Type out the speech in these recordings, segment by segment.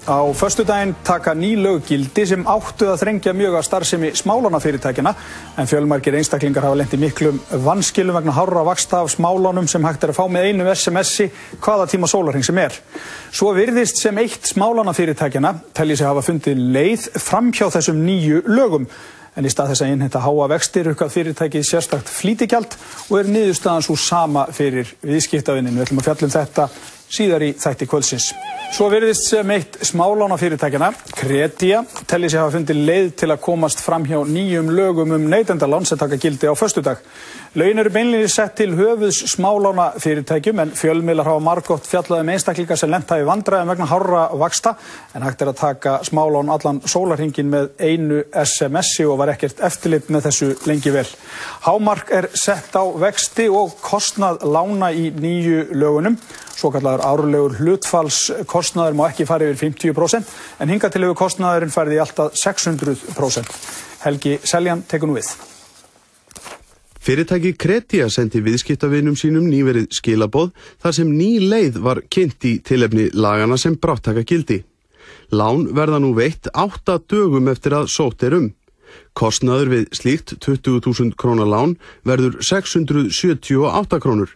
Á föstudaginn taka ný lög gildi sem áttu að þrengja mjög að starfsemi smálánafyrirtækjanna en fjölmargir einstaklingar hafa lent í miklum vanskilum vegna hárra vaxta af smálánum sem hægt að fá með einu SMS-i hvaða tíma sólarhring sem er. Svo virðist sem eitt smálánafyrirtækjanna telji sig hafa fundið leið framhjá þessum nýju lögum. En í stað þess að innheimta háa vexti rukkað fyrirtækið sérstakt flýtigjald og niðurstaðan sú sama fyrir viðskiptavininn. Við ætlum að fjalla þetta síðar í þætti kvöldsins. Svo virðist sem eitt smálánafyrirtækjanna, Kredia, telji sig hafa fundið leið til að komast fram hjá nýjum lögum neytendalán sem taka gildi á föstudag. Lögin eru beinlínis sett til höfuðs smálánafyrirtækjum en fjölmiðlar hafa margoft fjallað einstaklinga sem lent hafi í vandræðum vegna hárra vaxta en hægt að taka smálán allan sólarhringinn með einu SMS-i og var ekkert eftirlit með þessu lengi vel. Hámark er sett á vexti og kostnað lána í nýju lögunum. Svokallaður árlegur hlutfallskostnaður má ekki fara yfir 50% en hingað til hefur kostnaðurinn farið í allt að 600%. Helgi Seljan tekur nú við. Fyrirtæki Kredia sendi viðskiptavinum sínum nýverið skilaboð þar sem ný leið var kynnt í tilefni lagana sem brátt taka gildi. Lán verða nú veitt 8 dögum eftir að sótt er Kostnaður við slíkt 20.000 króna lán verður 678 krónur.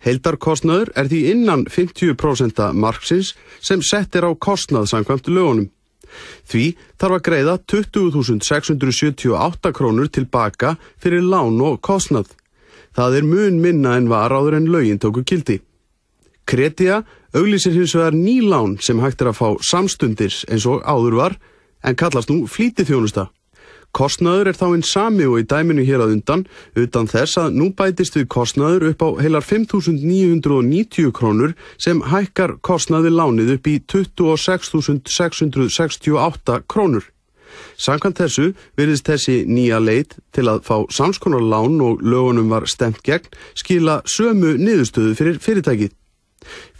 Heildarkostnaður er því innan 50% marksins sem sett er á kostnað samkvæmt lögunum. Því þarf að greiða 20.678 krónur tilbaka fyrir lán og kostnað. Það er mun minna en var áður en lögin tóku gildi. Kredia auglýsir hins vegar ný lán sem hægt er að fá samstundir eins og áður var en kallast nú flýtiþjónusta. Kostnaður er þá hinn sami og í dæminu hér að undan, utan þess að nú bætist við kostnaður upp á heilar 5.990 krónur sem hækkar kostnaði lánið upp í 26.668 krónur. Samkvæmt þessu virðist þessi nýja leið til að fá samskonar lán og lögunum var stemt gegn skila sömu niðurstöðu fyrir fyrirtækið.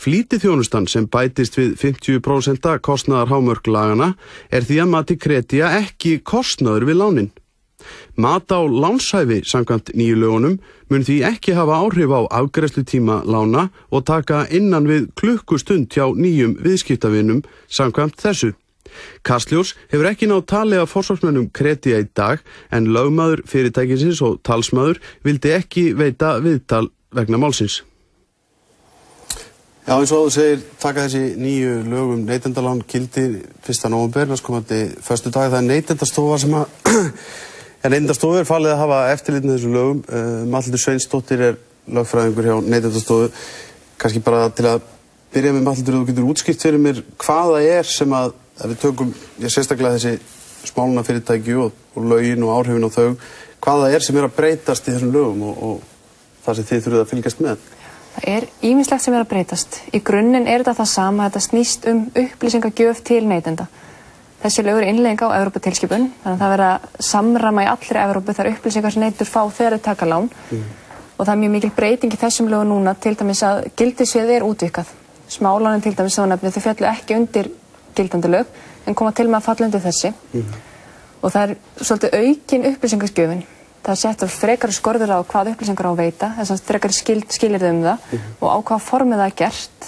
Flýtiþjónustan sem bætist við 50% kostnaðar hámörk lagana er því að mati Kredia ekki kostnaður við lánin. Mat á lánshæfi samkvæmt nýju lögunum mun því ekki hafa áhrif á afgreiðslutíma lána og taka innan við klukkustund hjá nýjum viðskiptavinum samkvæmt þessu. Kastljós hefur ekki náð tali af forsvarsmönnum Kredia í dag en lögmaður fyrirtækisins og talsmaður vildi ekki veita viðtal vegna málsins. Já, eins og þú segir, taka þessi nýju lög neytendalán gildi 1. nóvember, næstkomandi föstudag. Það Neytendastofa sem að Neytendastofu er falið að hafa eftirlit með þessu lögum. Matthildur Sveinsdóttir er lögfræðingur hjá Neytendastofu. Kannski bara til að byrja með Matthildur, þú getur útskýrt fyrir mér hvað það er sem að við tökum, sérstaklega þessi smálánafyrirtæki og lögin og áhrifin á þau, hvað það er sem er að breytast í þessum lögum og það sem þið þurfið að fylgjast með. Það er ýmislegt sem er að breytast. Í grunninn er þetta sama, þetta snýst upplýsingagjöf til neytenda. Þessi lög eru innleiðing á Evróputilskipun, þannig að það verða samræma í allri Evrópu þær upplýsingar sem neytendur fá þegar þeir taka lán. Og það er mjög mikil breyting í þessum lögum núna, til dæmis að gildissviðið er útvíkkað. Smálánin til dæmis þau fjallu ekki undir gildandi lög, en koma til með að falla undir þessi. Og það er svolítið aukin upplýsingaskjöfin. Það settur frekari skorður á hvað upplýsingar á að veita, þess að frekari skilyrði það og á hvaða formi það er gert.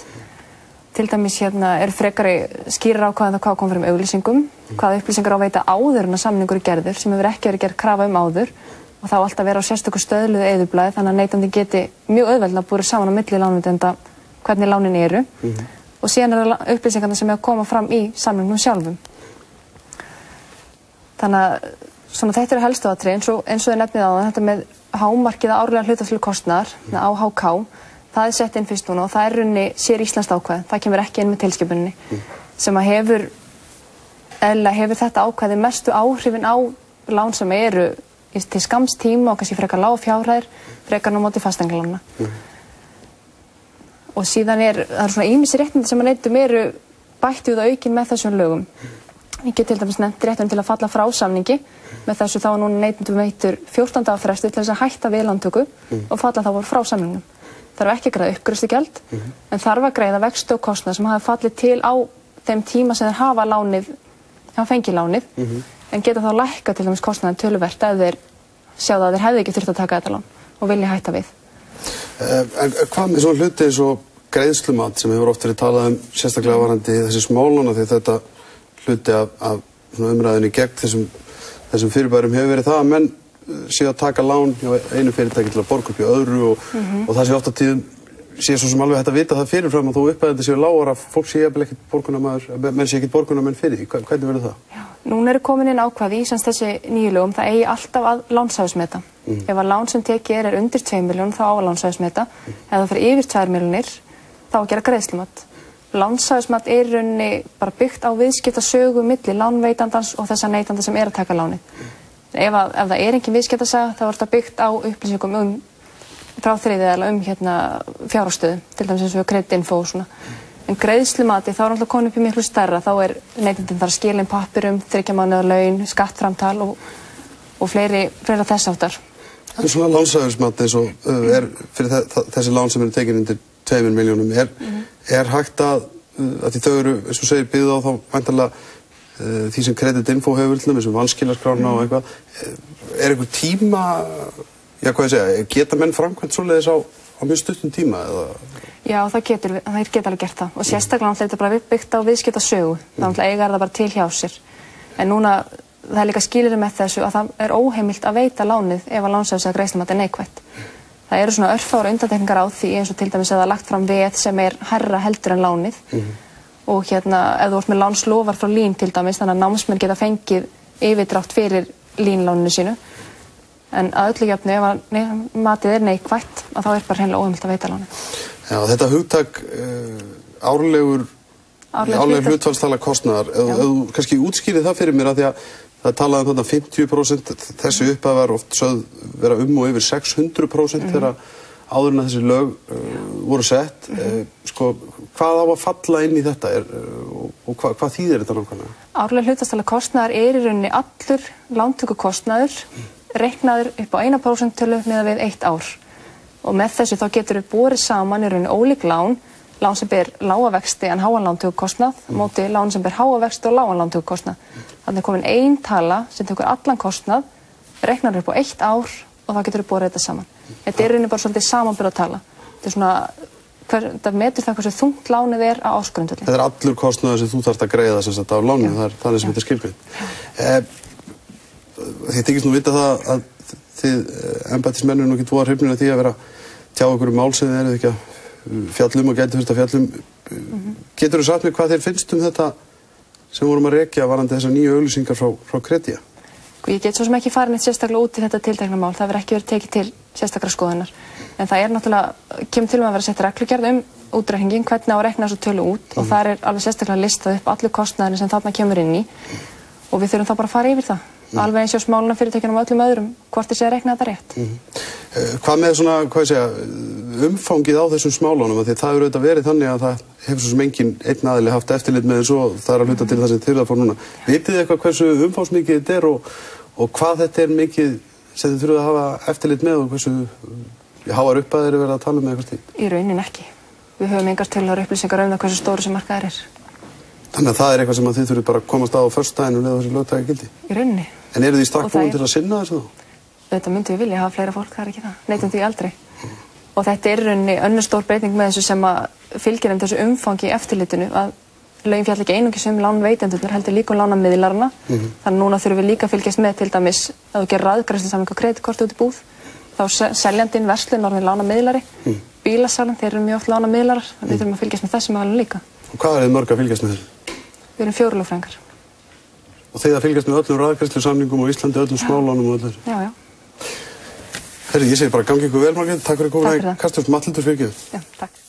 Til dæmis er frekari skýrar ákvæðið hvað kom fyrir auglýsingum, hvaða upplýsingar á að veita áður en að samningur er gerður, sem hefur ekki verið gerð krafa áður og þá alltaf vera á sérstöku stöðluðu eyðublaði þannig að neytandi geti mjög auðveldlega búið saman á milli lánveitenda hvernig lánin eru og síðan það upplýsingarna sem er að koma fram í samningnum sjálfum. Þannig að þetta eru helstu atriði eins og þið nefnið áðan, þetta með hámarkið árlega hlutfallslega kostnaðar á HK, það er sett inn fyrst núna og það er runni sér íslenskt ákvæði, það kemur ekki inn með tilskipuninni sem að hefur þetta ákvæði mestu áhrifin á lán sem eru til skamms tíma og kannski frekar lág fjárhæðir, frekar á móti fasteignalána. Og síðan það eru svona ýmis réttindi sem að neytum eru bætt við aukin með þessum lögum. Ég get til dæmis nefnt rétturinn til að falla frá samningi, með þessu þá núna neytendum veittur 14 daga fresti til þess að hætta við lántöku og falla þá frá samningnum. Þarf ekki að greiða uppgreiðslugjald, en þarf að greiða vexti og kostnað sem hafa fallið til á þeim tíma sem þeir hafa fengið lánið, en geta þá lækka til dæmis kostnaðin töluvert ef þeir sjá að þeir hefði ekki þurft að taka þetta lán og vilja hætta við. En hvað með svona hluti eins og greiðslumat sem hefur oft verið talað sérstaklega varandi þessi smálana því þetta hluti af umræðinni gegn þessum fyrirbærum hefur verið það að menn séu að taka lán hjá einu fyrirtæki til að borga upp hjá öðru og það sé oft á tíðum sé svo sem alveg hægt að vita það fyrirfram og þú upphæðandi séu lágar að fólk sé jafnvel ekkert borgunarmaður, menn sé ekkert borgunarmenn fyrir því. Hvernig verður það? Já, núna eru komin inn ákvæði í þessi nýju lögum, það eigi alltaf að lánshæfismeta. Ef að lán sem tekið er undir 2 milljón þá á að lánshæfismeta, ef það fyrir yfir 2 milljónir þá að gera greiðslumat. Lánshæfismat er í rauninni bara byggt á viðskiptasögu milli lánveitandans og þessa neytanda sem er að taka lánið. Ef það er engin viðskiptasaga þá er þetta byggt á upplýsingum frá þriðja fjárhagsstöðu, til dæmis eins og kreditinfo og svona. En greiðslumati þá er alltaf komin upp í miklu stærra, þá er neytandinn þarf að skila inn pappirum, 3 mánaða laun, skattframtal og fleiri þess áttar. En svona lánshæfismat eins og fyrir þessi lán sem eru tekin undir 2 milljónum, er hægt að því þau eru, eins og segir, byggð á þá væntanlega því sem kreditinfo hefur til dæmis, vanskilaskrána og eitthvað, er einhver tíma geta menn framkvæmt svoleiðis á mjög stuttum tíma eða? Já, þeir geta alveg gert það og sérstaklega þetta bara byggt á viðskiptasögu, þannig að eiga það bara til hjá sér. En núna, það er líka skilyrði með þessu að það er óheimilt að veita lánið ef að lánshæfis eða greiðslumat er neikvætt. Það eru svona örfáar undantekningar á því eins og til dæmis að það er lagt fram veð sem er hærra heldur en lánið og ef þú ert með lánslofar frá LÍN til dæmis, þannig að námsmenn geta fengið yfirdrátt fyrir LÍN-láninu sínu. En að öllu jöfnu, ef matið er neikvætt, að þá er bara hreinlega óheimilt að veita lánið. Já, þetta hugtak árlegur hlutfallstala kostnaðar, ef þú kannski útskýrið það fyrir mér að því að það talaði um 50%, þessi upphæð var oft sögð vera og yfir 600% þegar áður en að þessi lög voru sett. Hvað á að falla inn í þetta og hvað þýðir þetta nákvæmlega? Árleg hlutfallstala kostnaðar er í rauninni allur lántökukostnaður reiknaður upp á 1% tölu miðað við 1 ár. Og með þessu þá getur við borið saman í rauninni ólík lán sem ber lága vexti en háan lántökukostnað, móti lán sem ber háa vexti og lágan lántökukostnað. Þannig er komin ein tala sem tekur allan kostnað, reiknaður upp á 1 ár og þá getur við borið þetta saman. Þetta er í rauninni bara svolítið samanburðartala. Þetta er svona, þetta metur það hversu þungt lánið er á ársgrundvelli. Þetta er allur kostnaður sem þú þarft að greiða sem sagt af láninu, það er þannig sem þetta er skilgreint. Þið þykist nú vita það að þið embættismenn nú ekki voru hrifnir af því að vera tjá okkur mál sem þið eruð ekki að fjallum og gæti þurft að fjallum. Geturðu sagt mér hvað þér finnst þetta sem vorum að rekja varðandi þessar nýju auglýsingar frá Kredia? Ég get svo sem ekki farin eitt sérstaklega út í þetta tiltekna mál, það verður ekki verið tekið til sérstakra skoðunar. En það er náttúrulega, kemur til að vera sett reglugerð útreikningin, hvernig á að reikna þessu tölu út og það er alveg sérstaklega listað upp allur kostnaðurinn sem þarna kemur inn í og við þurfum þá bara að fara yfir það. Alveg eins og smálánafyrirtækjunum og öllum öðrum, hvort þið sé að reikna þetta rétt. Hvað með svona, umfangið á þessum smálánum, því það hefur auðvitað verið þannig að það hefur svo sem engin einn aðili haft eftirlit með þessu og það er að hluta til það sem þið fór núna. Vitið þið eitthvað hversu umfangsmikið þetta er og hvað þetta er mikið sem þið þurfið að hafa eftirlit með og hversu háar upphæðir verið að tala með eitthvað slíkt? Í rauninni ekki. Við höfum engar tölulegar upplýsingar um það hversu stóru sem markaðir er. Þannig að það er eitthvað sem þið þurfið bara að komast á föstudaginn og þessi lög taka gildi? Í rauninni. En eru þið stakk búin til að sinna þessu þá? Þetta myndum við vilja hafa fleira fólk, það er ekki það. Neitum því aldrei. Og þetta er í rauninni önnur stór breyting með þessu sem að fylgir þessu umfangi í eftirlitinu að lögin fjalla ekki einungis lánveitendurna heldur líka lánamiðlarna. Þannig núna þurfum við líka að fylgjast með til dæmis að þú gerir raðgreiðslusamning á kreditkorti út í búð. Þá seljandinn verslun orðinn lánamiðlari. Bílasalan, þeir eru mjög oft lánamiðlarar, þannig við þurfum að fylgjast með þessum aðalum líka. Og hvað er þið mörg að fylgjast með þessu? Við erum 4 lögfræðingar. Og þið að fylgjast með öllum raðgreiðslusamningum á Íslandi, öllum smálánum og öllu? Já, já. Herri, ég segi bara gangi ykkur vel, Margrét. Takk fyrir að koma í Kastljós. Matthildur, fyrirgefðu. Já, takk.